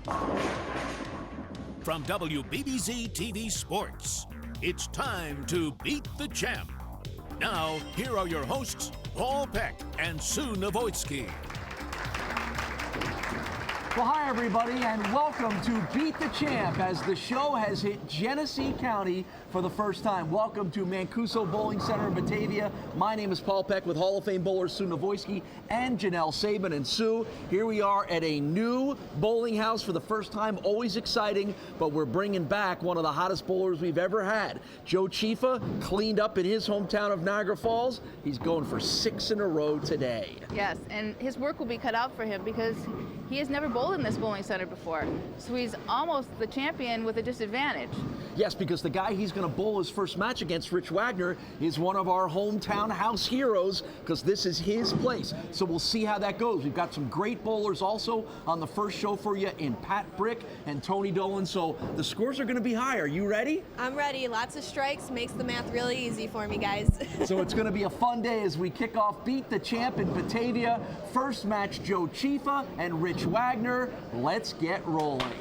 From WBBZ-TV Sports, it's time to beat the champ. Now, here are your hosts, Paul Peck and Sue Novoitsky. Well, hi, everybody, and welcome to Beat the Champ as the show has hit Genesee County for the first time. Welcome to Mancuso Bowling Center in Batavia. My name is Paul Peck with Hall of Fame bowlers Sue Novoitsky and Janelle Sabin. And Sue, here we are at a new bowling house for the first time. Always exciting, but we're bringing back one of the hottest bowlers we've ever had. Joe Ciffa cleaned up in his hometown of Niagara Falls. He's going for 6 in a row today. Yes, and his work will be cut out for him because he has never bowled in this bowling center before. So he's almost the champion with a disadvantage. Yes, because the guy he's going to bowl his first match against, Rich Wagner, is one of our hometown house heroes because this is his place. So we'll see how that goes. We've got some great bowlers also on the first show for you in Pat Brick and Tony Dolan. So the scores are going to be high. Are you ready? I'm ready. Lots of strikes makes the math really easy for me, guys. So it's going to be a fun day as we kick off Beat the Champ in Batavia. First match, Joe Ciffa and Rich Wagner. Let's get rolling.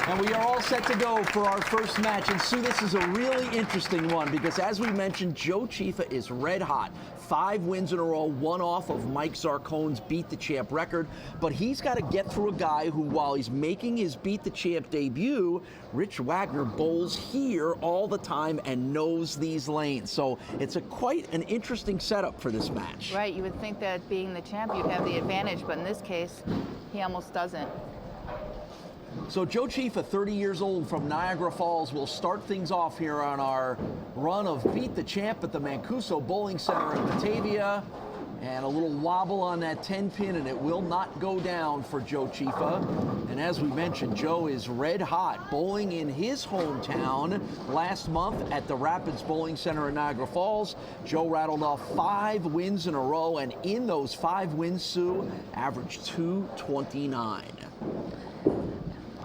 And we are all set to go for our first match. And Sue, this is a really interesting one because, as we mentioned, Joe Ciffa is red hot. 5 wins in a row, one off of Mike Zarcone's Beat the Champ record. But he's got to get through a guy who, while he's making his Beat the Champ debut, Rich Wagner bowls here all the time and knows these lanes. So it's quite an interesting setup for this match. Right, you would think that being the champ, you'd have the advantage, but in this case, he almost doesn't. So Joe Ciffa, 30 years old from Niagara Falls, will start things off here on our run of Beat the Champ at the Mancuso Bowling Center in Batavia. And a little wobble on that 10-pin, and it will not go down for Joe Ciffa. And as we mentioned, Joe is red hot, bowling in his hometown last month at the Rapids Bowling Center in Niagara Falls. Joe rattled off 5 wins in a row, and in those 5 wins, Sue, averaged .229.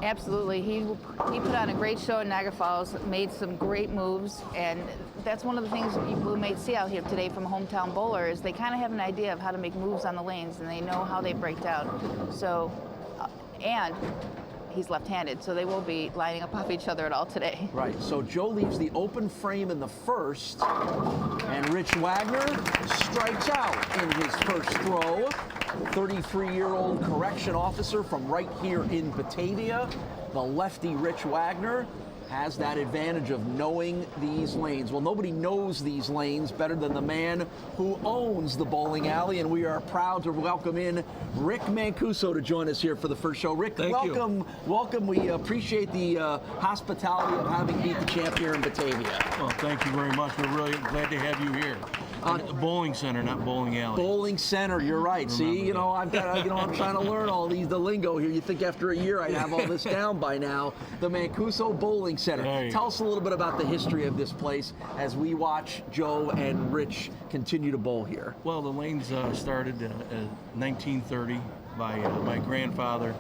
Absolutely. He put on a great show in Niagara Falls, made some great moves, and that's one of the things we may see out here today from a hometown bowler is they kind of have an idea of how to make moves on the lanes, and they know how they break down. So, and he's left-handed, so they will be lining up off each other at all today. Right, so Joe leaves the open frame in the first, and Rich Wagner strikes out in his first throw. 33-year-old correction officer from right here in Batavia. The lefty Rich Wagner has that advantage of knowing these lanes. Well, nobody knows these lanes better than the man who owns the bowling alley, and we are proud to welcome in Rick Mancuso to join us here for the first show. Rick, welcome. Welcome. We appreciate the hospitality of having Beat the Champ here in Batavia. Well, thank you very much. We're really glad to have you here. Bowling center, not bowling alley. Bowling center, you're right. See, you know, I've got, I'm trying to learn all the lingo here. You think after a year I'd have all this down by now. The Mancuso Bowling Center. Tell us a little bit about the history of this place as we watch Joe and Rich continue to bowl here. Well, the lanes started in 1930 by my grandfather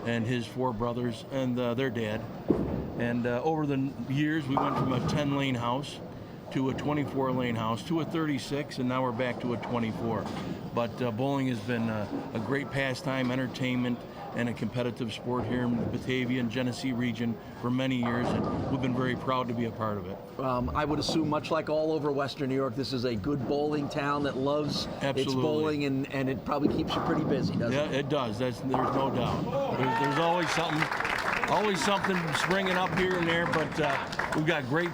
and his 4 brothers and their dad. And over the years, we went from a 10-lane house to a 24-lane house, to a 36, and now we're back to a 24. But bowling has been a great pastime, entertainment, and a competitive sport here in the Batavia and Genesee region for many years, and we've been very proud to be a part of it. I would assume, much like all over Western New York, this is a good bowling town that loves its bowling, and it probably keeps you pretty busy, doesn't it? Yeah, it does. There's no doubt. There's always something springing up here and there, but we've got great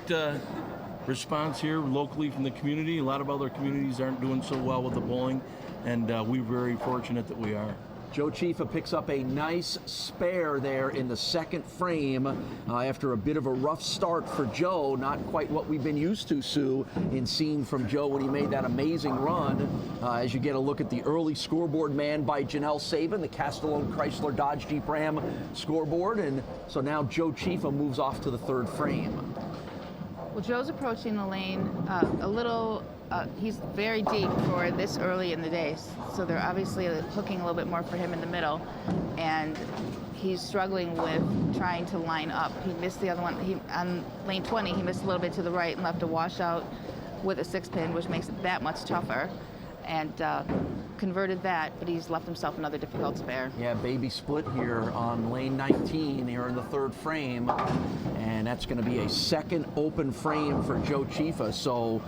response here locally from the community. A lot of other communities aren't doing so well with the bowling, and we're very fortunate that we are. Joe Ciffa picks up a nice spare there in the second frame after a bit of a rough start for Joe. Not quite what we've been used to, Sue, in seeing from Joe when he made that amazing run. As you get a look at the early scoreboard manned by Janelle Sabin, the Castellone Chrysler Dodge Jeep Ram scoreboard. And so now Joe Ciffa moves off to the third frame. Well, Joe's approaching the lane a little, he's very deep for this early in the day, so they're obviously hooking a little bit more for him in the middle, and he's struggling with trying to line up. He missed the other one. On lane 20, he missed a little bit to the right and left a washout with a 6-pin, which makes it that much tougher. And converted that, but he's left himself another difficult spare. Yeah, baby split here on lane 19 here in the third frame, and that's going to be a second open frame for Joe Ciffa. So,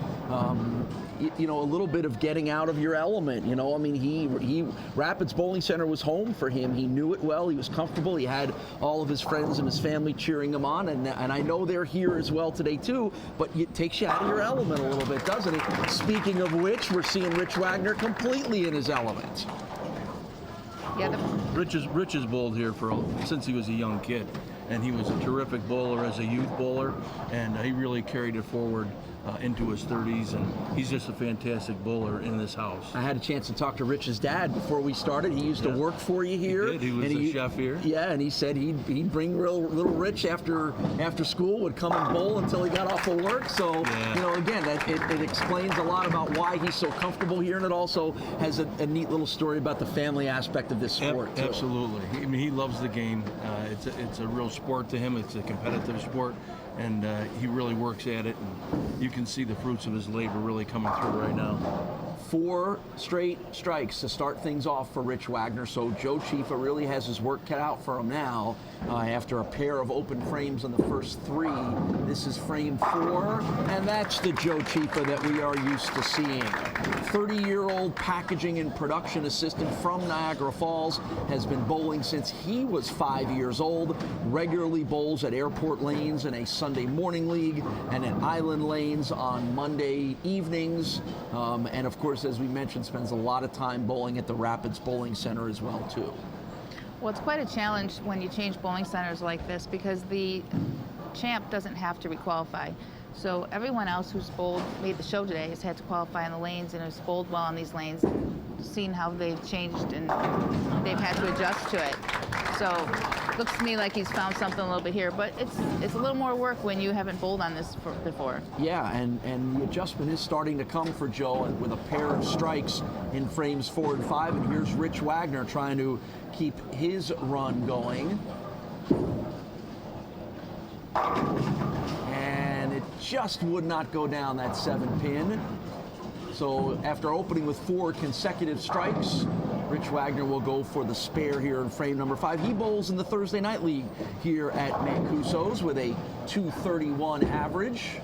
you know, a little bit of getting out of your element. You know, I mean, he Rapids Bowling Center was home for him. He knew it well. He was comfortable. He had all of his friends and his family cheering him on, and I know they're here as well today too. But it takes you out of your element a little bit, doesn't it? Speaking of which, we're seeing Rich Wagner completely in his element. Yeah, Rich has bowled here since he was a young kid, and he was a terrific bowler as a youth bowler, and he really carried it forward into his 30s, and he's just a fantastic bowler in this house. I had a chance to talk to Rich's dad before we started. He used to work for you here. He did. He was the chef here. Yeah, and he said he'd bring little Rich after school, would come and bowl until he got off of work. So, you know, again, it explains a lot about why he's so comfortable here, and it also has a neat little story about the family aspect of this sport. Too. Absolutely. I mean, he loves the game. It's a real sport to him. It's a competitive sport, and he really works at it, and you can see the fruits of his labor really coming through right now. 4 straight strikes to start things off for Rich Wagner, so Joe Ciffa really has his work cut out for him now after a pair of open frames on the first 3. This is frame 4, and that's the Joe Ciffa that we are used to seeing. 30-year-old packaging and production assistant from Niagara Falls, has been bowling since he was 5 years old, regularly bowls at Airport Lanes in a Sunday morning league and at Island Lanes on Monday evenings, and of course, as we mentioned, spends a lot of time bowling at the Rapids Bowling Center as well, too. well, it's quite a challenge when you change bowling centers like this because the champ doesn't have to requalify. So everyone else who's made the show today has had to qualify in the lanes and has bowled well on these lanes, seen how they've changed and they've had to adjust to it. So it looks to me like he's found something a little bit here, but it's a little more work when you haven't bowled on this before. Yeah, and the adjustment is starting to come for Joe with a pair of strikes in frames 4 and 5. And here's Rich Wagner trying to keep his run going. And it just would not go down that 7-pin. So after opening with 4 consecutive strikes, Rich Wagner will go for the spare here in frame number 5. He bowls in the Thursday Night League here at Mancuso's with a 231 average.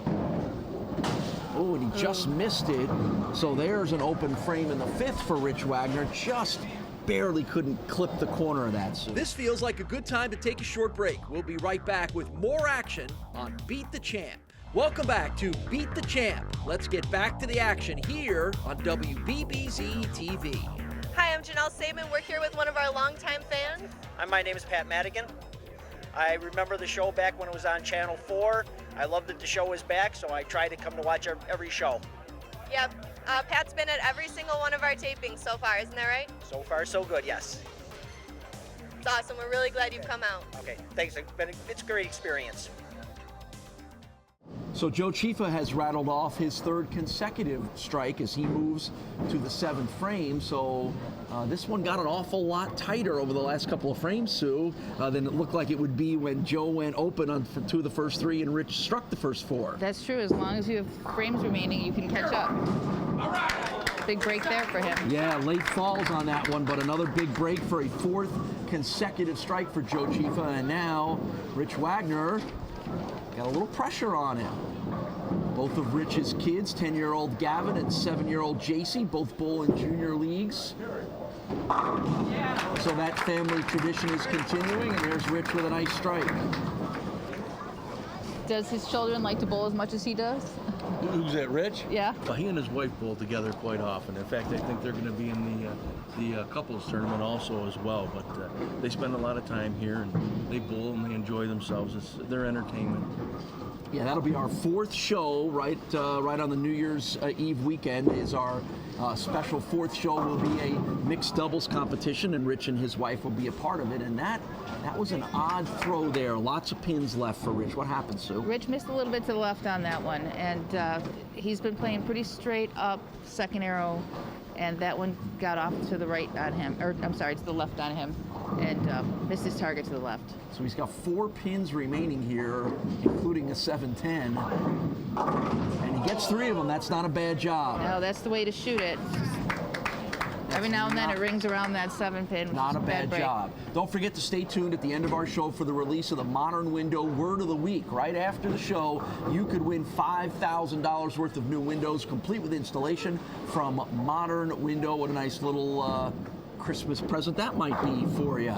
Oh, and he just missed it. So there's an open frame in the 5th for Rich Wagner. Just barely couldn't clip the corner of that. So this feels like a good time to take a short break. We'll be right back with more action on Beat the Champ. Welcome back to Beat the Champ. Let's get back to the action here on WBBZ-TV. Hi, I'm Janelle Saban. We're here with one of our longtime fans. My name is Pat Madigan. I remember the show back when it was on Channel 4. I loved that the show was back, so I try to come to watch every show. Yep, Pat's been at every single one of our tapings so far, isn't that right? So far, so good, yes. It's awesome. We're really glad you've come out. Okay, thanks. It's a great experience. So Joe Ciffa has rattled off his 3rd consecutive strike as he moves to the 7th frame. So this one got an awful lot tighter over the last couple of frames, Sue, than it looked like it would be when Joe went open on 2 of the first 3 and Rich struck the first 4. That's true. As long as you have frames remaining, you can catch up. Big break there for him. Yeah, late falls on that one, but another big break for a 4th consecutive strike for Joe Ciffa. And now Rich Wagner got a little pressure on him. Both of Rich's kids, 10-year-old Gavin and 7-year-old JC, both bowl in junior leagues. So that family tradition is continuing, and there's Rich with a nice strike. Does his children like to bowl as much as he does? Who's that, Rich? Yeah. Well, he and his wife bowl together quite often. In fact, I think they're going to be in the couples tournament also as well. But they spend a lot of time here, and they bowl and they enjoy themselves. It's their entertainment. Yeah, that'll be our 4th show right on the New Year's Eve weekend is our special 4th show. Will be a mixed doubles competition, and Rich and his wife will be a part of it. And that was an odd throw there. Lots of pins left for Rich. What happened, Sue? Rich missed a little bit to the left on that one, and he's been playing pretty straight up second arrow, and that one got off to the right on him, or I'm sorry, to the left on him, and missed his target to the left. So he's got 4 pins remaining here, including a 7-10, and he gets 3 of them. That's not a bad job. No, that's the way to shoot it. Every now and then it rings around that 7-pin. Which Not is a bad break. job. Don't forget to stay tuned at the end of our show for the release of the Modern Window Word of the Week. Right after the show, you could win $5,000 worth of new windows, complete with installation from Modern Window. What a nice little Christmas present that might be for you.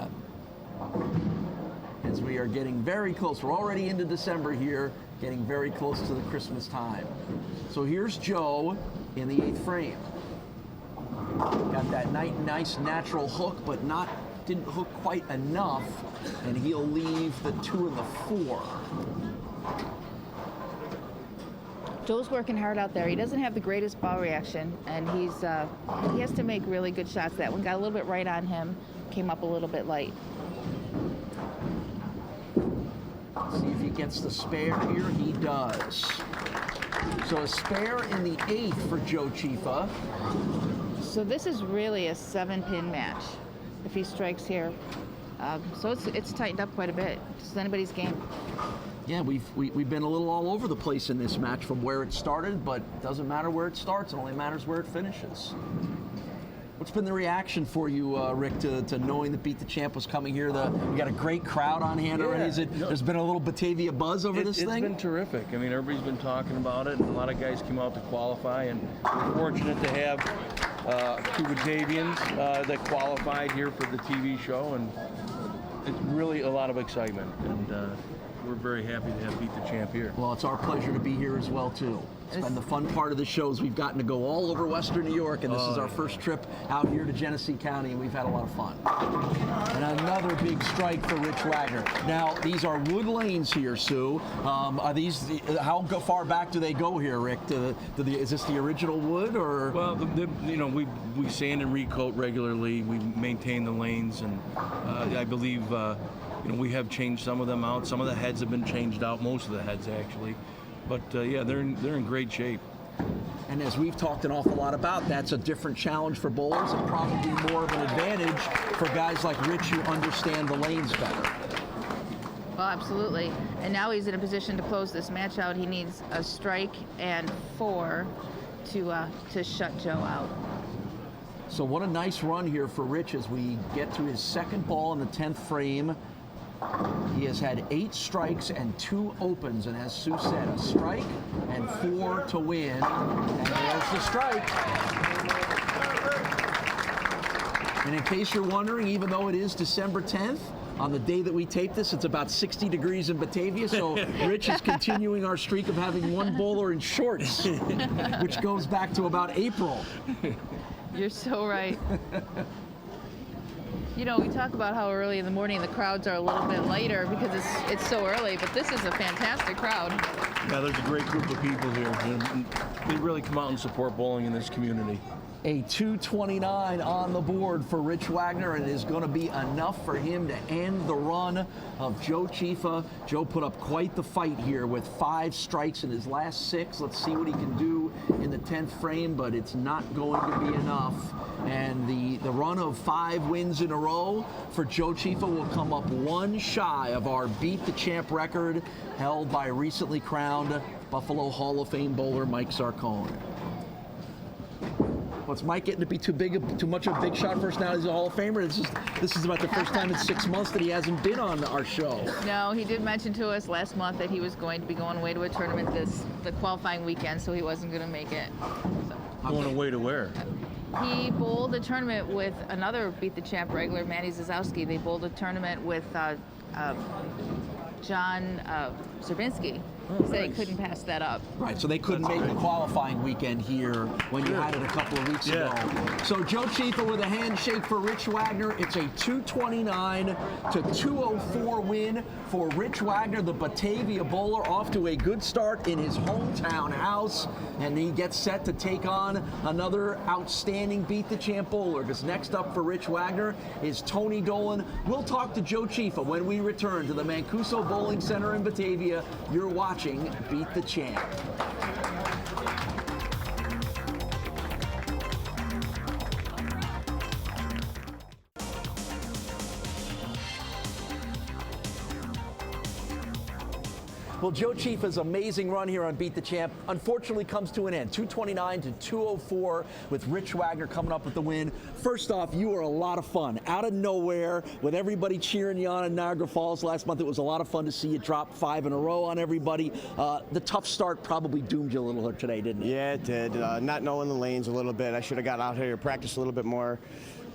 As we are getting very close. We're already into December here, getting very close to the Christmas time. So here's Joe in the 8th frame. Got that nice natural hook, but didn't hook quite enough, and he'll leave the 2 and the 4. Joe's working hard out there. He doesn't have the greatest ball reaction, and he has to make really good shots. That one got a little bit right on him, came up a little bit light. See if he gets the spare here. He does. So a spare in the 8th for Joe Ciffa. So this is really a 7-pin match if he strikes here. So it's tightened up quite a bit. It's anybody's game. Yeah, we've been a little all over the place in this match from where it started, but it doesn't matter where it starts. It only matters where it finishes. What's been the reaction for you, Rick, to knowing that Beat the Champ was coming here? We got a great crowd on hand already. There's been a little Batavia buzz over this thing? It's been terrific. I mean, everybody's been talking about it, and a lot of guys came out to qualify, and we're fortunate to have 2 Batavians that qualified here for the TV show, and it's really a lot of excitement, and we're very happy to have Beat the Champ here. Well, it's our pleasure to be here as well, too. It's been the fun part of the shows. We've gotten to go all over Western New York, and this is our first trip out here to Genesee County, and we've had a lot of fun. And another big strike for Rich Wagner. Now, these are wood lanes here, Sue. Are these, how far back do they go here, Rick? Is this the original wood, or? Well, we sand and recoat regularly. We maintain the lanes, and I believe we have changed some of them out. Some of the heads have been changed out, most of the heads actually. But yeah, they're in great shape. And as we've talked an awful lot about, that's a different challenge for bowlers and probably more of an advantage for guys like Rich who understand the lanes better. Well, absolutely. And now he's in a position to close this match out. He needs a strike and 4 to shut Joe out. So what a nice run here for Rich as we get to his second ball in the 10th frame. He has had 8 strikes and 2 opens, and as Sue said, a strike and 4 to win. And there's the strike. And in case you're wondering, even though it is December 10th, on the day that we tape this, it's about 60 degrees in Batavia, so Rich is continuing our streak of having one bowler in shorts, which goes back to about April. You're so right. You know, we talk about how early in the morning the crowds are a little bit lighter because it's so early, but this is a fantastic crowd. Yeah, there's a great group of people here. And they really come out and support bowling in this community. A 229 on the board for Rich Wagner, and it is going to be enough for him to end the run of Joe Ciffa. Joe put up quite the fight here with 5 strikes in his last 6. Let's see what he can do in the 10th frame, but it's not going to be enough. And the run of 5 wins in a row for Joe Ciffa will come up 1 shy of our Beat the Champ record held by recently crowned Buffalo Hall of Fame bowler Mike Zarcone. What's Mike getting to be too much of a big shot for us now? He's a Hall of Famer. This is about the first time in 6 months that he hasn't been on our show. No, he did mention to us last month that he was going to be going away to a tournament the qualifying weekend, so he wasn't going to make it. So. Going away to where? He bowled a tournament with another Beat the Champ regular, Manny Zazowski. They bowled a tournament with John Zerbinski. Oh, said he nice. couldn't pass that up. Right, so they couldn't make the qualifying weekend here when you had it a couple of weeks ago. So Joe Ciffa with a handshake for Rich Wagner. It's a 229 to 204 win for Rich Wagner, the Batavia bowler, off to a good start in his hometown house. And he gets set to take on another outstanding Beat the Champ bowler, because next up for Rich Wagner is Tony Dolan. We'll talk to Joe Ciffa when we return to the Mancuso Bowling Center in Batavia. You're watching Beat the Champ. Well, Joe Ciffa's amazing run here on Beat the Champ unfortunately comes to an end. 229 to 204 with Rich Wagner coming up with the win. First off, you were a lot of fun. Out of nowhere, with everybody cheering you on in Niagara Falls last month, it was a lot of fun to see you drop 5 in a row on everybody. The tough start probably doomed you a little today, didn't it? Yeah, it did. Not knowing the lanes a little bit. I should have got out here, practiced a little bit more,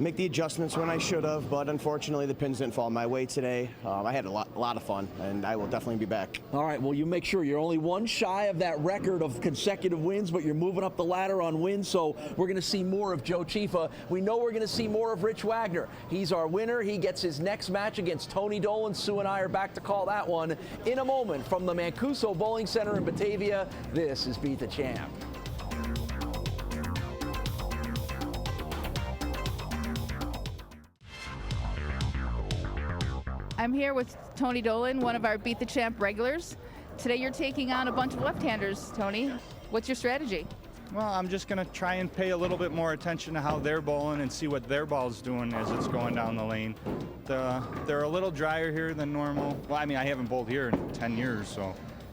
make the adjustments when I should have, but unfortunately the pins didn't fall my way today. I had a lot of fun, and I will definitely be back. All right, well, you make sure you're only one shy of that record of consecutive wins, but you're moving up the ladder on wins, so we're going to see more of Joe Ciffa. We know we're going to see more of Rich Wagner. He's our winner. He gets his next match against Tony Dolan. Sue and I are back to call that one in a moment from the Mancuso Bowling Center in Batavia. This is Beat the Champ. I'm here with Tony Dolan, one of our Beat the Champ regulars. Today you're taking on a bunch of left-handers, Tony. What's your strategy? Well, I'm just going to try and pay a little bit more attention to how they're bowling and see what their ball's doing as it's going down the lane. They're a little drier here than normal. Well, I mean, I haven't bowled here in 10 years,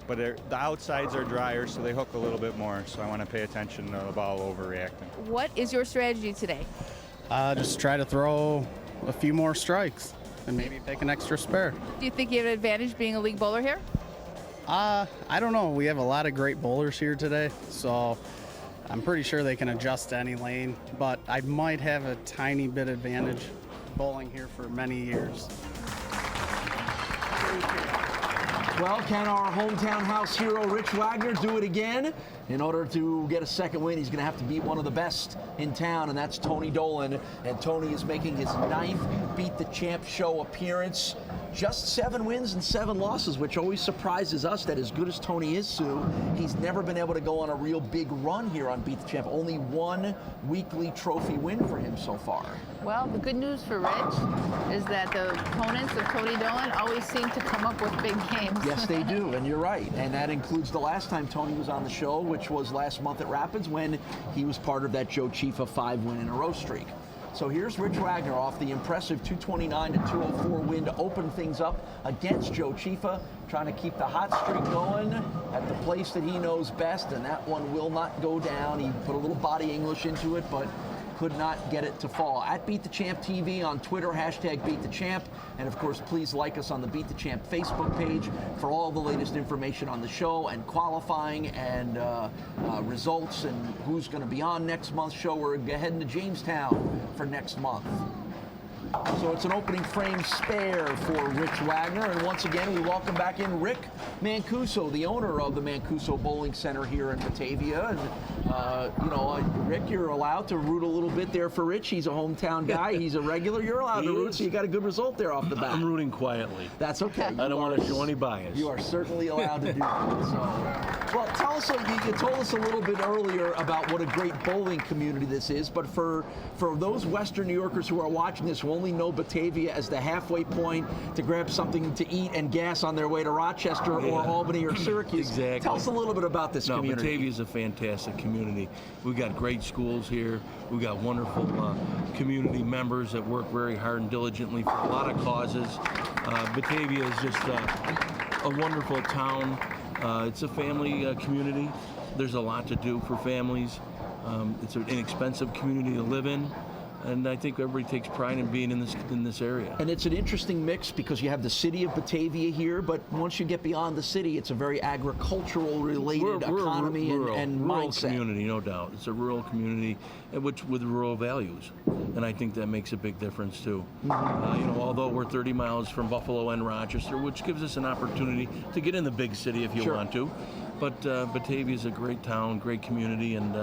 but the outsides are drier, so they hook a little bit more, so I want to pay attention to the ball overreacting. What is your strategy today? Just try to throw a few more strikes and maybe take an extra spare. Do you think you have an advantage being a league bowler here? I don't know. We have a lot of great bowlers here today, so I'm pretty sure they can adjust to any lane, but I might have a tiny bit advantage bowling here for many years. Well, can our hometown house hero Rich Wagner do it again? In order to get a second win, he's going to have to beat one of the best in town, and that's Tony Dolan. And Tony is making his 9th Beat the Champ show appearance. Just 7 wins and 7 losses, which always surprises us that as good as Tony is, Sue, he's never been able to go on a real big run here on Beat the Champ. Only 1 weekly trophy win for him so far. Well, the good news for Rich is that the opponents of Tony Dolan always seem to come up with big games. Yes, they do, and you're right. And that includes the last time Tony was on the show, which was last month at Rapids when he was part of that Joe Ciffa 5-win-in-a-row streak. So here's Rich Wagner off the impressive 229 to 204 win to open things up against Joe Ciffa, trying to keep the hot streak going at the place that he knows best, and that one will not go down. He put a little body English into it, but could not get it to fall. At Beat the Champ TV on Twitter, hashtag Beat the Champ. And of course, please like us on the Beat the Champ Facebook page for all the latest information on the show and qualifying and results and who's going to be on next month's show. We're heading to Jamestown for next month. So it's an opening frame spare for Rich Wagner. And once again, we welcome back in Rick Mancuso, the owner of the Mancuso Bowling Center here in Batavia. And, Rick, you're allowed to root a little bit there for Rich. He's a hometown guy. He's a regular. You're allowed to root, so you got a good result there off the bat. I'm rooting quietly. That's okay. I don't want to show any bias. You are certainly allowed to do that. So, well, tell us, you told us a little bit earlier about what a great bowling community this is, but for those Western New Yorkers who are watching this who only know Batavia as the halfway point to grab something to eat and gas on their way to Rochester or Albany or Syracuse. Exactly. Tell us a little bit about this community. Batavia is a fantastic community. We've got great schools here. We've got wonderful community members that work very hard and diligently for a lot of causes. Batavia is just a wonderful town. It's a family community. There's a lot to do for families. It's an inexpensive community to live in. And I think everybody takes pride in being in this area. And it's an interesting mix because you have the city of Batavia here, but once you get beyond the city, it's a very agricultural related economy and rural mindset. Community, no doubt. It's a rural community with rural values. And I think that makes a big difference too. Although we're 30 miles from Buffalo and Rochester, which gives us an opportunity to get in the big city if you want to. But Batavia is a great town, great community, and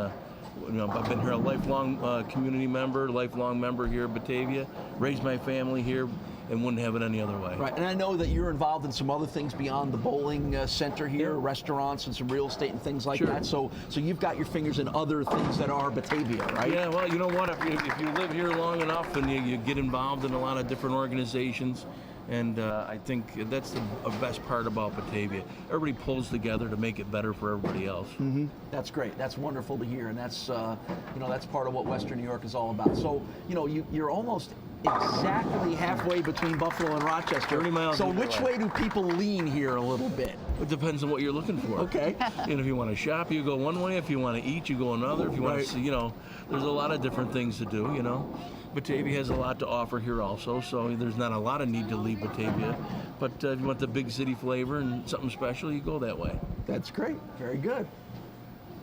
I've been here a lifelong community member, lifelong member here at Batavia, raised my family here, and wouldn't have it any other way. Right, and I know that you're involved in some other things beyond the bowling center here, restaurants and some real estate and things like that. So you've got your fingers in other things that are Batavia, right? Yeah, well, you know what? If you live here long enough and you get involved in a lot of different organizations, And I think that's the best part about Batavia. Everybody pulls together to make it better for everybody else. Mm-hmm. That's great. That's wonderful to hear, and that's that's part of what Western New York is all about. So you're almost exactly halfway between Buffalo and Rochester. 30 miles. So which way do people lean here a little bit? It depends on what you're looking for. Okay. And if you want to shop, you go one way. If you want to eat, you go another. If you want to see, there's a lot of different things to do. Batavia has a lot to offer here also, so there's not a lot of need to leave Batavia. But if you want the big city flavor and something special, you go that way. That's great. Very good.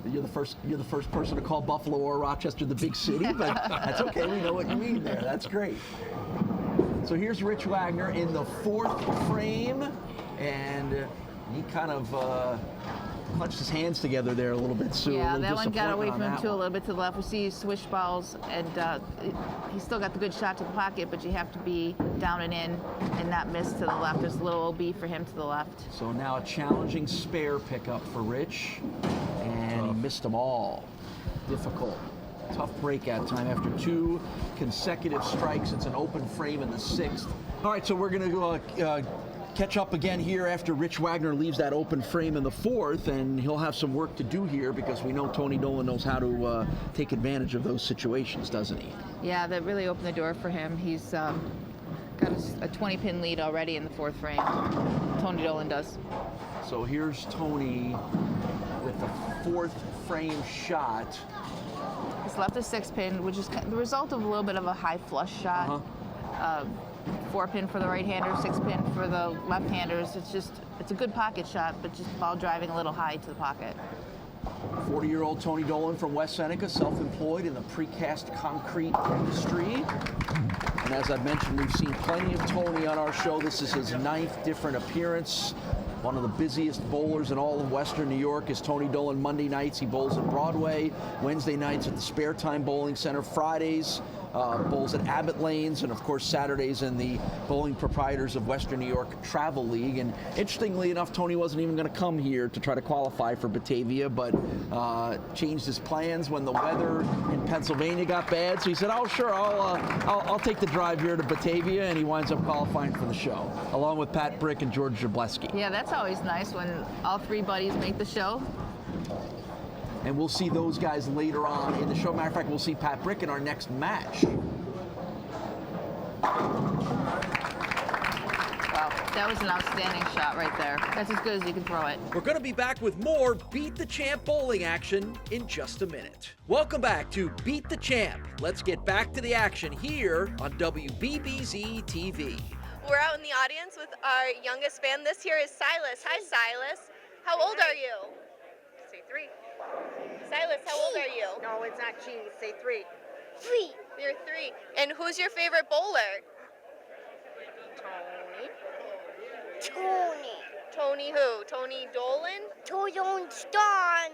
You're the first person to call Buffalo or Rochester the big city, but that's okay. We know what you mean there. That's great. So here's Rich Wagner in the 4th frame, and he kind of clenched his hands together there a little bit, Sue. Yeah, that one got away from him too a little bit to the left. We see swish balls, and he still got the good shot to the pocket, but you have to be down and in and not miss to the left. There's a little OB for him to the left. So now a challenging spare pickup for Rich, and he missed them all. Difficult. Tough breakout time after 2 consecutive strikes. It's an open frame in the 6th. All right, so we're going to catch up again here after Rich Wagner leaves that open frame in the 4th, and he'll have some work to do here because we know Tony Dolan knows how to take advantage of those situations, doesn't he? Yeah, that really opened the door for him. He's got a 20-pin lead already in the 4th frame. Tony Dolan does. So here's Tony with the 4th frame shot. He's left a 6-pin, which is the result of a little bit of a high flush shot. 4-pin for the right-hander, 6-pin for the left-handers. It's a good pocket shot, but just ball driving a little high to the pocket. 40-year-old Tony Dolan from West Seneca, self-employed in the precast concrete industry. And as I've mentioned, we've seen plenty of Tony on our show. This is his 9th different appearance. One of the busiest bowlers in all of Western New York is Tony Dolan. Monday nights he bowls at Broadway, Wednesday nights at the Spare Time Bowling Center, Fridays bowls at Abbott Lanes, and of course Saturdays in the Bowling Proprietors of Western New York Travel League. And interestingly enough, Tony wasn't even going to come here to try to qualify for Batavia, but changed his plans when the weather in Pennsylvania got bad. So he said, "Oh, sure, I'll take the drive here to Batavia," and he winds up qualifying for the show, along with Pat Brick and George Jableski. Yeah, that's always nice when all 3 buddies make the show. And we'll see those guys later on in the show. Matter of fact, we'll see Pat Brick in our next match. Wow, that was an outstanding shot right there. That's as good as you can throw it. We're going to be back with more Beat the Champ bowling action in just a minute. Welcome back to Beat the Champ. Let's get back to the action here on WBBZ-TV. We're out in the audience with our youngest fan. This here is Silas. Hi, Silas. How old are you? Say 3. Silas, how old are you? No, it's not cheese. Say 3. 3. You're 3. And who's your favorite bowler? Tony. Tony who? Tony Dolan? Tony's done.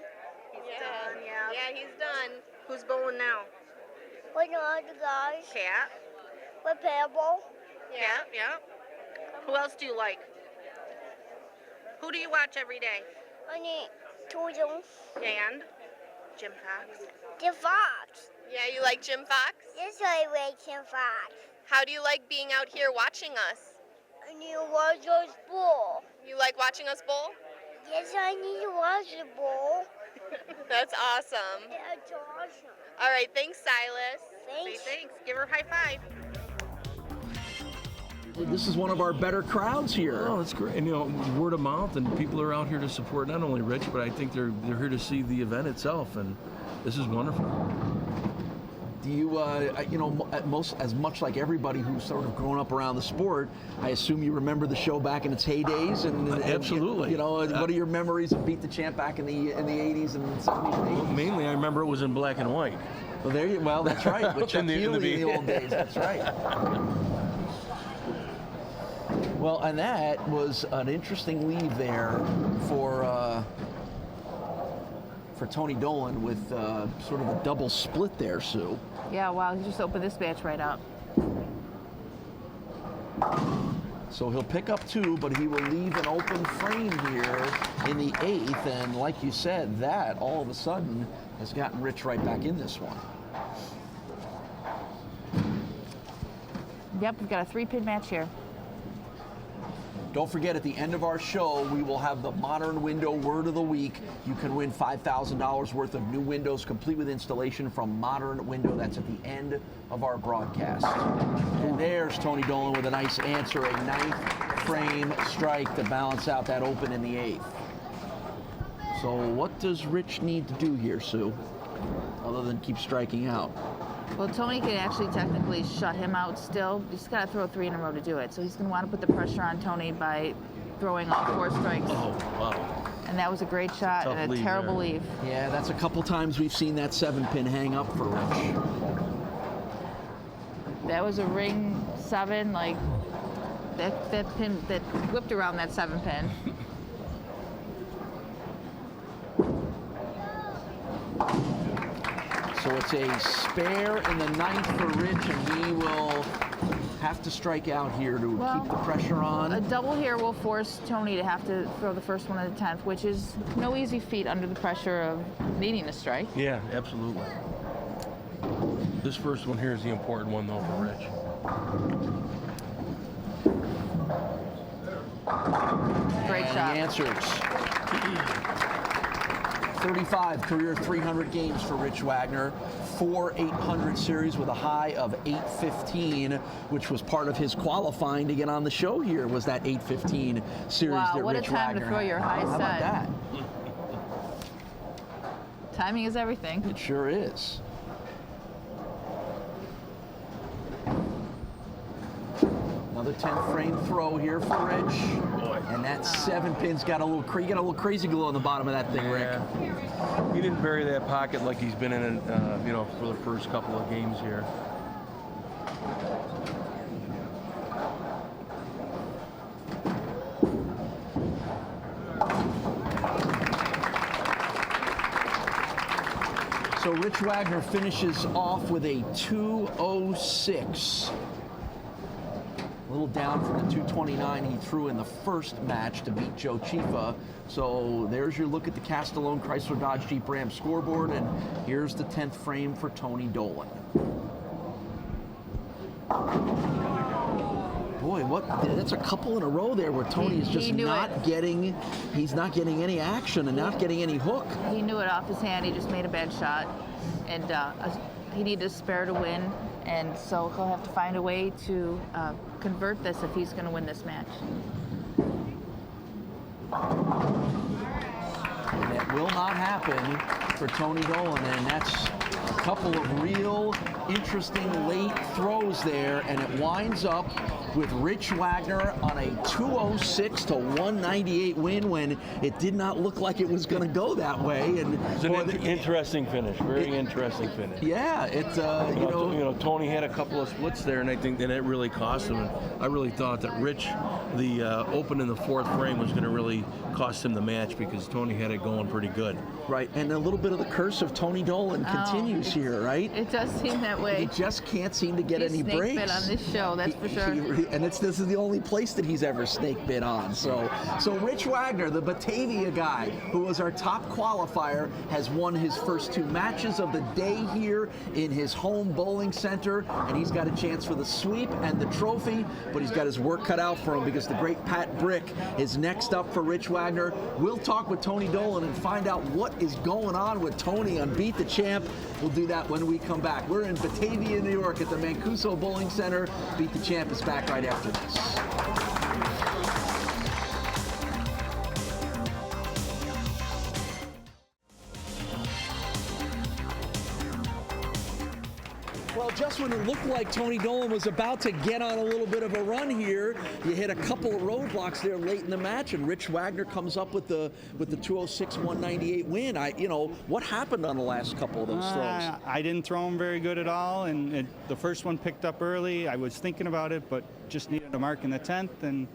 He's done, yeah. Yeah, he's done. Who's bowling now? One of the guys. Cat. With Pebble. Yeah. Who else do you like? Who do you watch every day? I need Toodles. And? Jim Fox. Jim Fox. Yeah, you like Jim Fox? Yes, I like Jim Fox. How do you like being out here watching us? I need to watch us bowl. You like watching us bowl? Yes, I need to watch the bowl. That's awesome. That's awesome. All right, thanks, Silas. Say thanks. Give her a high 5. This is one of our better crowds here. Oh, that's great. And word of mouth, and people are out here to support not only Rich, but I think they're here to see the event itself, and this is wonderful. Do you, as much like everybody who's sort of grown up around the sport, I assume you remember the show back in its heydays, and absolutely. What are your memories of Beat the Champ back in the 80s and 70s and 80s? Well, mainly, I remember it was in black and white. Well, that's right. With Chuck Healy in the old days. That's right. Well, and that was an interesting leave there for Tony Dolan with sort of a double split there, Sue. Yeah, wow, he just opened this batch right up. So he'll pick up 2, but he will leave an open frame here in the 8th, and like you said, that all of a sudden has gotten Rich right back in this one. Yep, we've got a 3-pin match here. Don't forget, at the end of our show, we will have the Modern Window Word of the Week. You can win $5,000 worth of new windows, complete with installation from Modern Window. That's at the end of our broadcast. And there's Tony Dolan with a nice answer, a 9th frame strike to balance out that open in the 8th. So what does Rich need to do here, Sue, other than keep striking out? Well, Tony can actually technically shut him out still. He's got to throw 3 in a row to do it. So he's going to want to put the pressure on Tony by throwing all 4 strikes. Oh, wow. And that was a great shot and a terrible leave. Yeah, that's a couple times we've seen that 7-pin hang up for Rich. That was a ring 7, like that pin that whipped around that 7-pin. So it's a spare in the 9th for Rich, and he will have to strike out here to keep the pressure on. A double here will force Tony to have to throw the first one in the 10th, which is no easy feat under the pressure of needing a strike. Yeah, absolutely. This first one here is the important one, though, for Rich. Great shot. The answers. 35 career 300 games for Rich Wagner, 4 800 series with a high of 815, which was part of his qualifying to get on the show here, was that 815 series that Rich Wagner had. Wow, what a time to throw your high set. How about that? Timing is everything. It sure is. Another 10th frame throw here for Rich. And that 7-pin's got a little crazy glue on the bottom of that thing, Rick. He didn't bury that pocket like he's been in it, for the first couple of games here. So Rich Wagner finishes off with a 206. A little down from the 229 he threw in the first match to beat Joe Ciffa. So there's your look at the Castellone Chrysler Dodge Jeep Ram scoreboard, and here's the 10th frame for Tony Dolan. Boy, that's a couple in a row there where Tony is just not getting any action and not getting any hook. He knew it off his hand. He just made a bad shot, and he needed a spare to win, and so he'll have to find a way to convert this if he's going to win this match. And it will not happen for Tony Dolan, and that's a couple of real interesting late throws there, and it winds up with Rich Wagner on a 206 to 198 win when it did not look like it was going to go that way. And it's an interesting finish, very interesting finish. Yeah, Tony had a couple of splits there, and I think that it really cost him. And I really thought that Rich, the open in the 4th frame, was going to really cost him the match because Tony had it going pretty good. Right, and a little bit of the curse of Tony Dolan continues here, right? It does seem that way. He just can't seem to get any breaks. Snake bit on this show, that's for sure. And this is the only place that he's ever snake bit on. So Rich Wagner, the Batavia guy, who was our top qualifier, has won his first 2 matches of the day here in his home bowling center, and he's got a chance for the sweep and the trophy, but he's got his work cut out for him because the great Pat Brick is next up for Rich Wagner. We'll talk with Tony Dolan and find out what is going on with Tony on Beat the Champ. We'll do that when we come back. We're in Batavia, New York at the Mancuso Bowling Center. Beat the Champ is back right after this. Well, just when it looked like Tony Dolan was about to get on a little bit of a run here, you hit a couple of roadblocks there late in the match, and Rich Wagner comes up with the 206-198 win. What happened on the last couple of those throws? I didn't throw them very good at all, and the first one picked up early. I was thinking about it, but just needed a mark in the 10th, and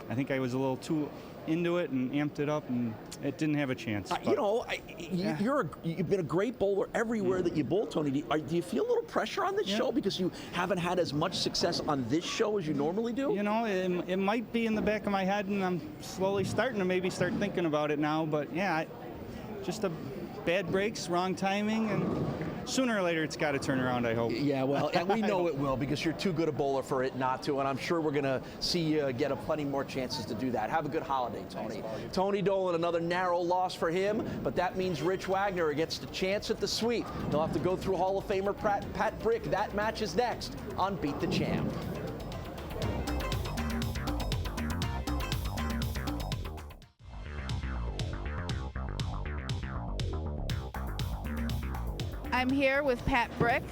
I think I was a little too into it and amped it up, and it didn't have a chance. You've been a great bowler everywhere that you bowl, Tony. Do you feel a little pressure on this show because you haven't had as much success on this show as you normally do? It might be in the back of my head, and I'm slowly starting to maybe start thinking about it now, but just a bad breaks, wrong timing, and sooner or later it's got to turn around, I hope. Yeah, well, and we know it will because you're too good a bowler for it not to, and I'm sure we're going to see you get plenty more chances to do that. Have a good holiday, Tony. Tony Dolan, another narrow loss for him, but that means Rich Wagner gets the chance at the sweep. He'll have to go through Hall of Famer Pat Brick. That match is next on Beat the Champ. I'm here with Pat Brick,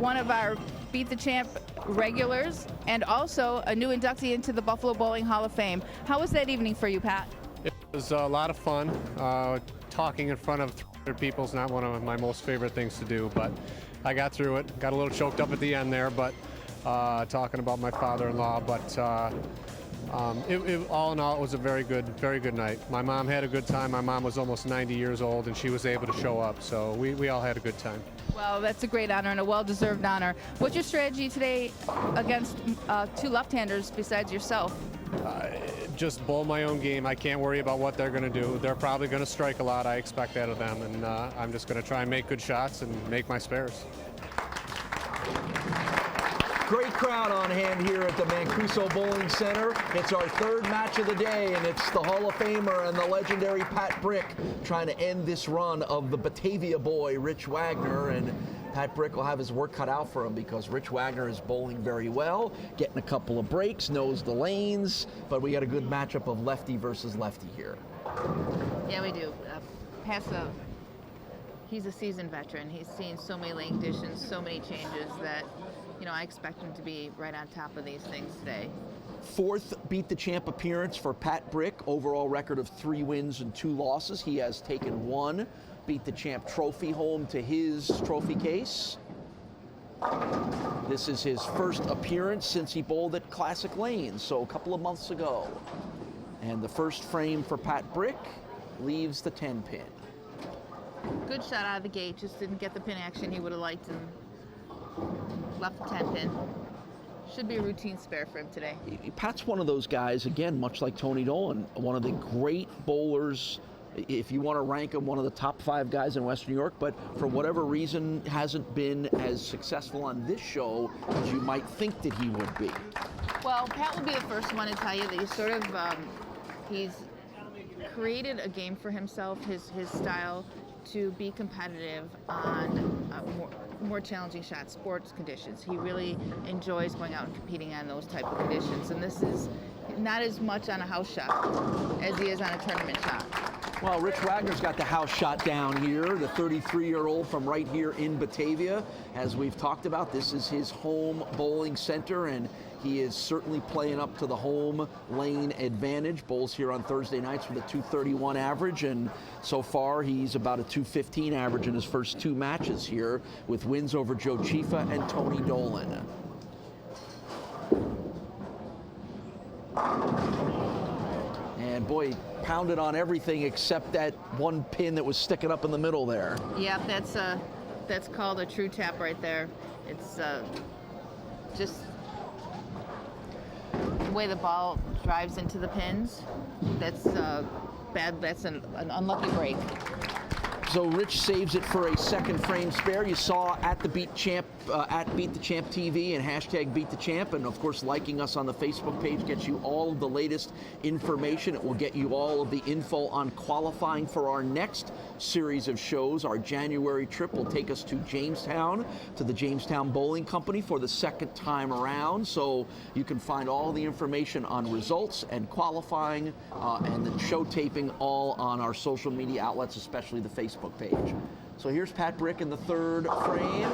one of our Beat the Champ regulars, and also a new inductee into the Buffalo Bowling Hall of Fame. How was that evening for you, Pat? It was a lot of fun. Talking in front of 300 people is not one of my most favorite things to do, but I got through it. Got a little choked up at the end there, but talking about my father-in-law, but all in all, it was a very good night. My mom had a good time. My mom was almost 90 years old, and she was able to show up, so we all had a good time. Well, that's a great honor and a well-deserved honor. What's your strategy today against two left-handers besides yourself? Just bowl my own game. I can't worry about what they're going to do. They're probably going to strike a lot. I expect that of them, and I'm just going to try and make good shots and make my spares. Great crowd on hand here at the Mancuso Bowling Center. It's our third match of the day, and it's the Hall of Famer and the legendary Pat Brick trying to end this run of the Batavia boy, Rich Wagner. And Pat Brick will have his work cut out for him because Rich Wagner is bowling very well, getting a couple of breaks, knows the lanes, but we got a good matchup of lefty versus lefty here. Yeah, we do. He's a seasoned veteran. He's seen so many lane conditions, so many changes that, you know, I expect him to be right on top of these things today. Fourth Beat the Champ appearance for Pat Brick, overall record of 3 wins and 2 losses. He has taken 1 Beat the Champ trophy home to his trophy case. This is his first appearance since he bowled at Classic Lanes, so a couple of months ago. And the first frame for Pat Brick leaves the 10-pin. Good shot out of the gate, just didn't get the pin action he would have liked and left the 10-pin. Should be a routine spare for him today. Pat's one of those guys, again, much like Tony Dolan, one of the great bowlers, if you want to rank him one of the top 5 guys in Western New York, but for whatever reason hasn't been as successful on this show as you might think that he would be. Well, Pat will be the first one to tell you that he's sort of, he's created a game for himself, his style, to be competitive on more challenging shot sports conditions. He really enjoys going out and competing on those type of conditions, and this is not as much on a house shot as he is on a tournament shot. Well, Rich Wagner's got the house shot down here, the 33-year-old from right here in Batavia. As we've talked about, this is his home bowling center, and he is certainly playing up to the home lane advantage. Bowls here on Thursday nights with a 231 average, and so far he's about a 215 average in his first 2 matches here, with wins over Joe Ciffa and Tony Dolan. And boy, pounded on everything except that one pin that was sticking up in the middle there. Yeah, that's called a true tap right there. It's just the way the ball drives into the pins. That's bad. That's an unlucky break. So Rich saves it for a second frame spare. You saw at the Beat Champ, at Beat the Champ TV and hashtag Beat the Champ, and of course liking us on the Facebook page gets you all of the latest information. It will get you all of the info on qualifying for our next series of shows. Our January trip will take us to Jamestown, to the Jamestown Bowling Company for the second time around. So you can find all the information on results and qualifying and the show taping all on our social media outlets, especially the Facebook page. So here's Pat Brick in the third frame.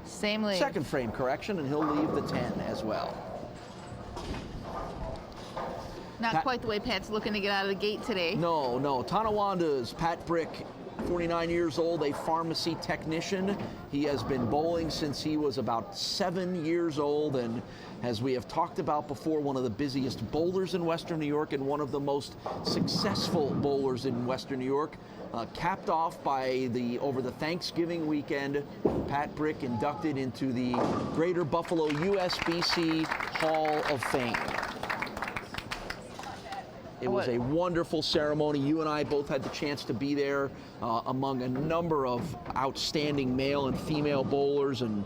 Same lead. Second frame correction, and he'll leave the 10 as well. Not quite the way Pat's looking to get out of the gate today. No. Tonawanda's Pat Brick, 49 years old, a pharmacy technician. He has been bowling since he was about 7 years old, and as we have talked about before, one of the busiest bowlers in Western New York and one of the most successful bowlers in Western New York. Capped off by over the Thanksgiving weekend, Pat Brick inducted into the Greater Buffalo USBC Hall of Fame. It was a wonderful ceremony. You and I both had the chance to be there among a number of outstanding male and female bowlers and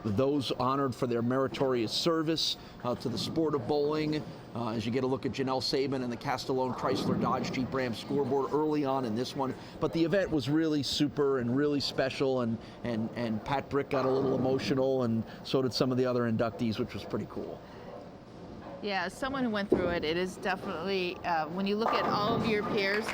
those honored for their meritorious service to the sport of bowling. As you get a look at Janelle Sabin and the Castellone Chrysler Dodge Jeep Ram scoreboard early on in this one. But the event was really super and really special, and Pat Brick got a little emotional, and so did some of the other inductees, which was pretty cool. Yeah, as someone who went through it, it is definitely, when you look at all of your peers,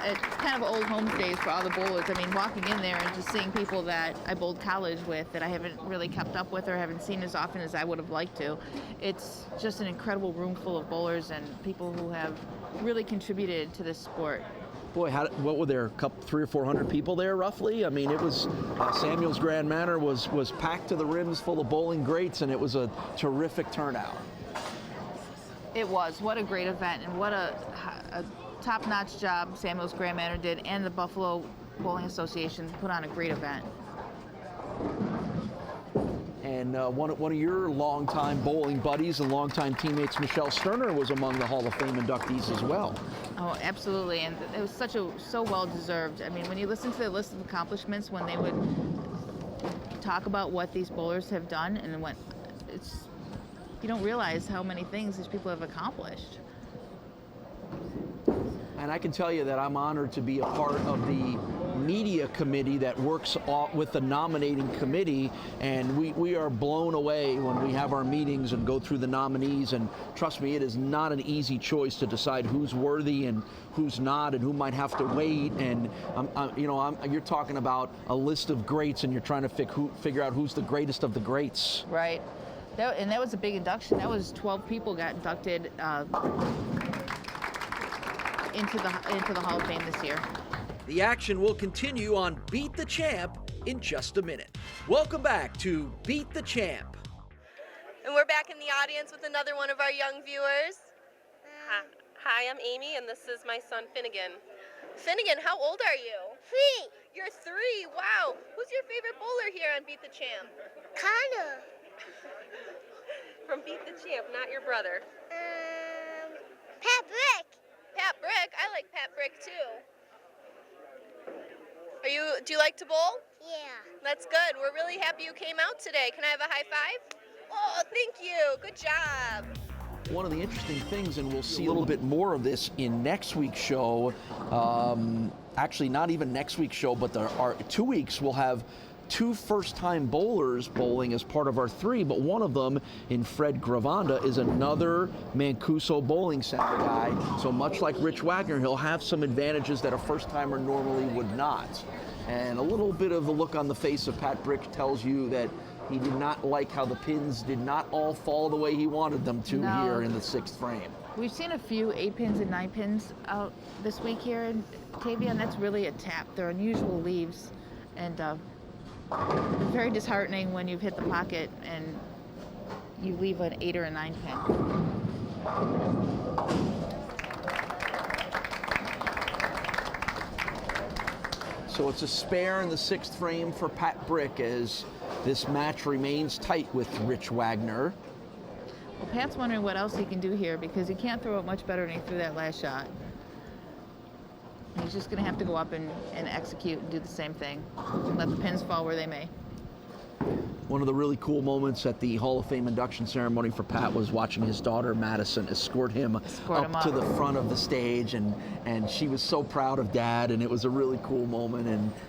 it's kind of old home days for all the bowlers. I mean, walking in there and just seeing people that I bowled college with that I haven't really kept up with or haven't seen as often as I would have liked to. It's just an incredible room full of bowlers and people who have really contributed to this sport. Boy, what were there, 300 or 400 people there roughly? I mean, it was, Samuel's Grand Manor was packed to the rims full of bowling greats, and it was a terrific turnout. It was. What a great event, and what a top-notch job Samuel's Grand Manor did, and the Buffalo Bowling Association put on a great event. And one of your longtime bowling buddies and longtime teammates, Michelle Sterner, was among the Hall of Fame inductees as well. Oh, absolutely, and it was so well-deserved. I mean, when you listen to the list of accomplishments, when they would talk about what these bowlers have done, and you don't realize how many things these people have accomplished. And I can tell you that I'm honored to be a part of the media committee that works with the nominating committee, and we are blown away when we have our meetings and go through the nominees, and trust me, it is not an easy choice to decide who's worthy and who's not and who might have to wait, and you're talking about a list of greats, and you're trying to figure out who's the greatest of the greats. Right. And that was a big induction. That was 12 people got inducted into the Hall of Fame this year. The action will continue on Beat the Champ in just a minute. Welcome back to Beat the Champ. And we're back in the audience with another one of our young viewers. Hi, I'm Amy, and this is my son Finnegan. Finnegan, how old are you? 3. You're 3, wow. Who's your favorite bowler here on Beat the Champ? Connor. From Beat the Champ, not your brother. Pat Brick. Pat Brick? I like Pat Brick too. Do you like to bowl? Yeah. That's good. We're really happy you came out today. Can I have a high five? Oh, thank you. Good job. One of the interesting things, and we'll see a little bit more of this in next week's show, actually not even next week's show, but our 2 weeks we'll have 2 first-time bowlers bowling as part of our 3, but one of them, in Fred Gravanda, is another Mancuso Bowling Center guy. So much like Rich Wagner, he'll have some advantages that a first-timer normally would not. And a little bit of the look on the face of Pat Brick tells you that he did not like how the pins did not all fall the way he wanted them to here in the 6th frame. We've seen a few 8 pins and 9 pins out this week here in Batavia, and that's really a tap. They're unusual leaves, and very disheartening when you've hit the pocket and you leave an 8 or a 9 pin. So it's a spare in the 6th frame for Pat Brick as this match remains tight with Rich Wagner. Well, Pat's wondering what else he can do here because he can't throw it much better than he threw that last shot. He's just going to have to go up and execute and do the same thing. Let the pins fall where they may. One of the really cool moments at the Hall of Fame induction ceremony for Pat was watching his daughter Madison escort him up to the front of the stage, and she was so proud of Dad, and it was a really cool moment,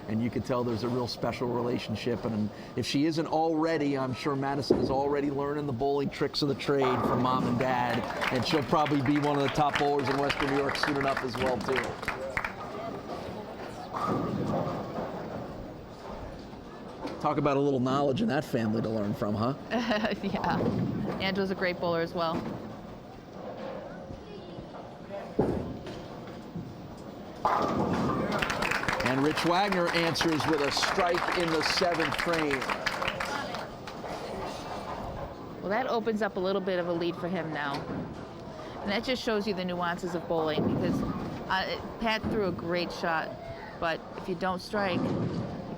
and you could tell there's a real special relationship. And if she isn't already, I'm sure Madison is already learning the bowling tricks of the trade from Mom and Dad, and she'll probably be one of the top bowlers in Western New York soon enough as well too. Talk about a little knowledge in that family to learn from, huh? Yeah. Angela's a great bowler as well. And Rich Wagner answers with a strike in the 7th frame. Well, that opens up a little bit of a lead for him now. And that just shows you the nuances of bowling because Pat threw a great shot, but if you don't strike,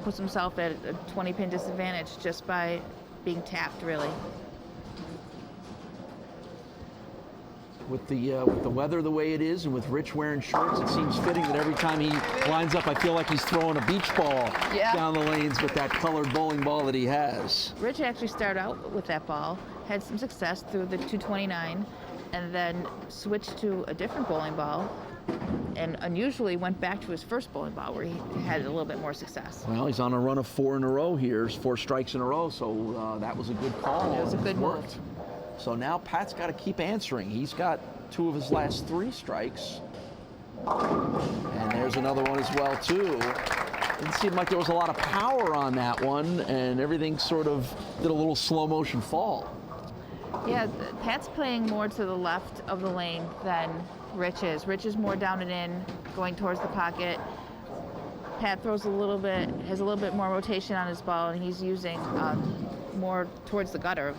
puts himself at a 20-pin disadvantage just by being tapped, really. with the weather the way it is, and with Rich wearing shorts, it seems fitting that every time he lines up, I feel like he's throwing a beach ball down the lanes with that colored bowling ball that he has. Rich actually started out with that ball, had some success through the 229, and then switched to a different bowling ball, and unusually went back to his first bowling ball where he had a little bit more success. Well, he's on a run of 4 in a row here, 4 strikes in a row, so that was a good call. It was a good move. So now Pat's got to keep answering. He's got 2 of his last 3 strikes. And there's another one as well, too. It seemed like there was a lot of power on that one, and everything sort of did a little slow motion fall. Yeah, Pat's playing more to the left of the lane than Rich is. Rich is more down and in, going towards the pocket. Pat throws has a little bit more rotation on his ball, and he's using more towards the gutter.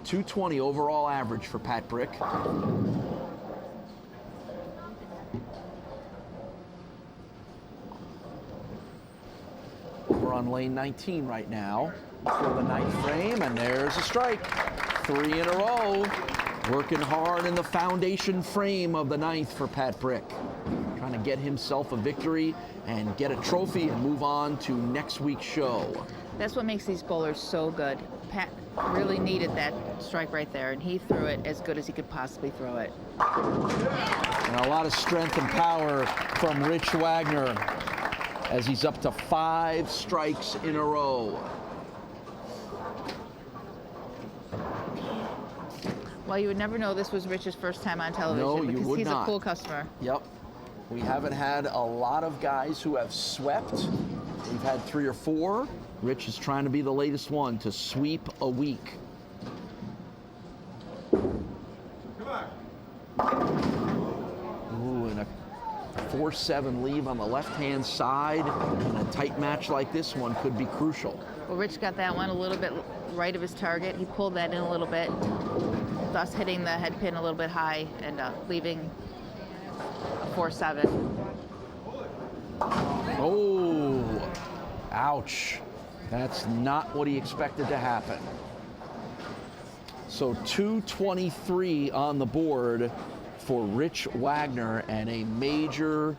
220 overall average for Pat Brick. We're on lane 19 right now for the 9th frame, and there's a strike. 3 in a row. Working hard in the foundation frame of the 9th for Pat Brick. Trying to get himself a victory and get a trophy and move on to next week's show. That's what makes these bowlers so good. Pat really needed that strike right there, and he threw it as good as he could possibly throw it. And a lot of strength and power from Rich Wagner as he's up to 5 strikes in a row. Well, you would never know this was Rich's first time on television. No, you because would he's not. a cool customer. Yep. We haven't had a lot of guys who have swept. We've had 3 or 4. Rich is trying to be the latest one to sweep a week. Ooh, and a 4-7 leave on the left-hand side. And a tight match like this one could be crucial. Well, Rich got that one a little bit right of his target. He pulled that in a little bit, thus hitting the head pin a little bit high and leaving a 4-7. Oh, ouch. That's not what he expected to happen. So 223 on the board for Rich Wagner, and a major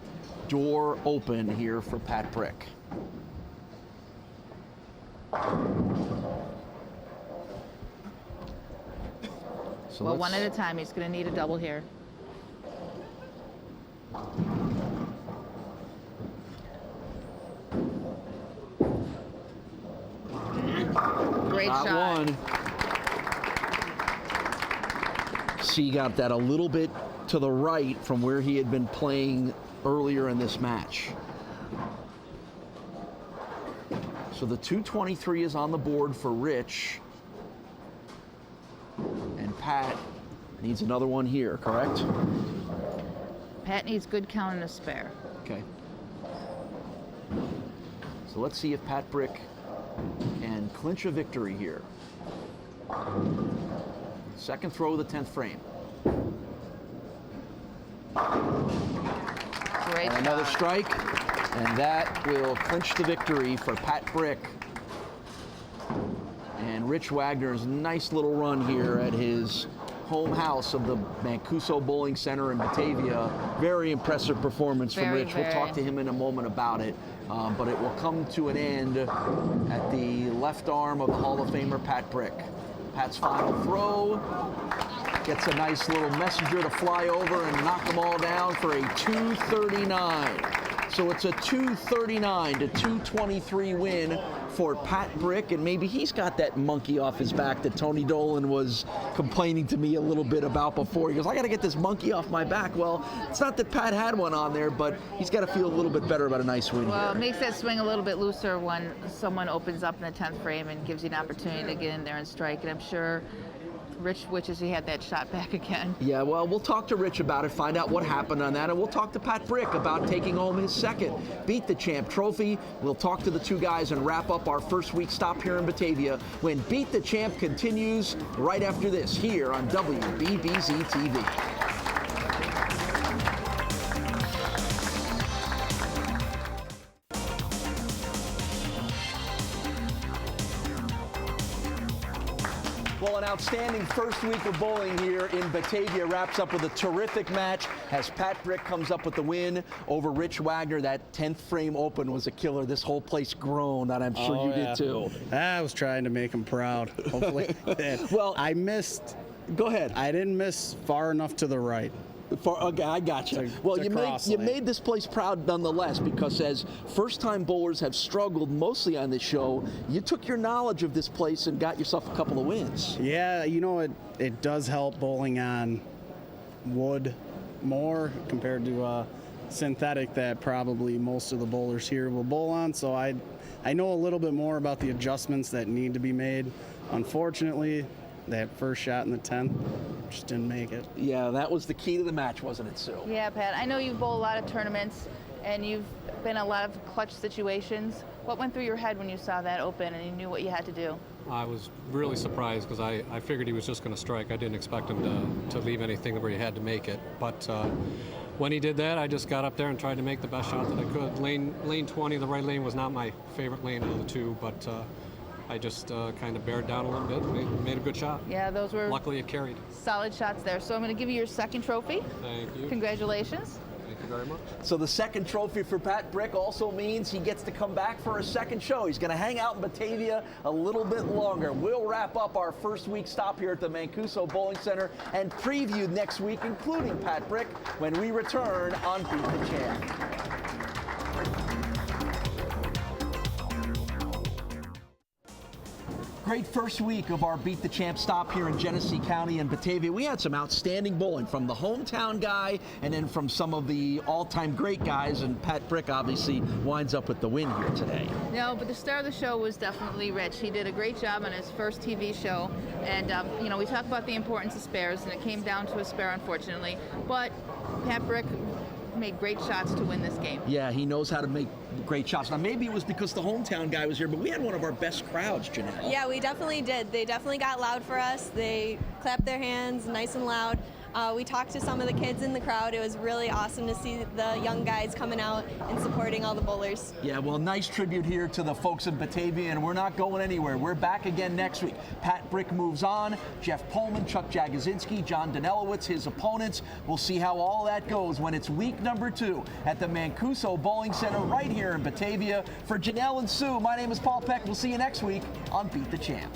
door open here for Pat Brick. So well, one at a time. He's going to need a double here. Great shot. One. See, got that a little bit to the right from where he had been playing earlier in this match. So the 223 is on the board for Rich. And Pat needs another one here, correct? Pat needs good count and a spare. Okay. So let's see if Pat Brick can clinch a victory here. Second throw of the 10th frame. Great and another strike, and that will clinch the victory for Pat Brick. And Rich Wagner's nice little run here at his home house of the Mancuso Bowling Center in Batavia. Very impressive performance from Rich. We'll talk to him in a moment about it. But it will come to an end at the left arm of the Hall of Famer Pat Brick. Pat's final throw gets a nice little messenger to fly over and knock them all down for a 239. So it's a 239 to 223 win for Pat Brick, and maybe he's got that monkey off his back that Tony Dolan was complaining to me a little bit about before. He goes, I got to get this monkey off my back. Well, it's not that Pat had one on there, but he's got to feel a little bit better about a nice win Well, here. it makes that swing a little bit looser when someone opens up in the 10th frame and gives you an opportunity to get in there and strike, and I'm sure Rich wishes he had that shot back again. Yeah, well, we'll talk to Rich about it, find out what happened on that, and we'll talk to Pat Brick about taking home his second Beat the Champ trophy. We'll talk to the two guys and wrap up our first week stop here in Batavia when Beat the Champ continues right after this here on WBBZ-TV. Well, an outstanding first week of bowling here in Batavia wraps up with a terrific match as Pat Brick comes up with the win over Rich Wagner. That 10th frame open was a killer. This whole place groaned, and I'm sure you did too. I was trying to make him proud. Hopefully. Well, I missed. Go ahead. I didn't miss far enough to the right. Okay, I got you. Well, you made this place proud nonetheless, because as first-time bowlers have struggled mostly on this show, you took your knowledge of this place and got yourself a couple of wins. Yeah, you know, it does help bowling on wood more compared to synthetic that probably most of the bowlers here will bowl on. So I know a little bit more about the adjustments that need to be made. Unfortunately, that first shot in the 10th just didn't make it. Yeah, that was the key to the match, wasn't it, Sue? Yeah, Pat. I know you've bowled a lot of tournaments, and you've been in a lot of clutch situations. What went through your head when you saw that open and you knew what you had to do? I was really surprised because I figured he was just going to strike. I didn't expect him to leave anything where he had to make it. But when he did that, I just got up there and tried to make the best shot that I could. Lane 20, the right lane, was not my favorite lane of the two, but I just kind of bared down a little bit and made a good shot. Yeah, those were luckily it carried. Solid shots there. So I'm going to give you your second trophy. Thank you. Congratulations. Thank you very much. So the second trophy for Pat Brick also means he gets to come back for a second show. He's going to hang out in Batavia a little bit longer. We'll wrap up our first week stop here at the Mancuso Bowling Center and preview next week, including Pat Brick, when we return on Beat the Champ. Great first week of our Beat the Champ stop here in Genesee County and Batavia. We had some outstanding bowling from the hometown guy and then from some of the all-time great guys, and Pat Brick obviously winds up with the win here today. No, but the star of the show was definitely Rich. He did a great job on his first TV show, and you know, we talk about the importance of spares, and it came down to a spare, unfortunately, but Pat Brick made great shots to win this game. Yeah, he knows how to make great shots. Now, maybe it was because the hometown guy was here, but we had one of our best crowds, Janelle. Yeah, we definitely did. They definitely got loud for us. They clapped their hands nice and loud. We talked to some of the kids in the crowd. It was really awesome to see the young guys coming out and supporting all the bowlers. Yeah, well, nice tribute here to the folks in Batavia, and we're not going anywhere. We're back again next week. Pat Brick moves on. Jeff Pullman, Chuck Jagosinski, John Danilowitz, his opponents. We'll see how all that goes when it's week number 2 at the Mancuso Bowling Center right here in Batavia. For Janelle and Sue, my name is Paul Peck. We'll see you next week on Beat the Champ.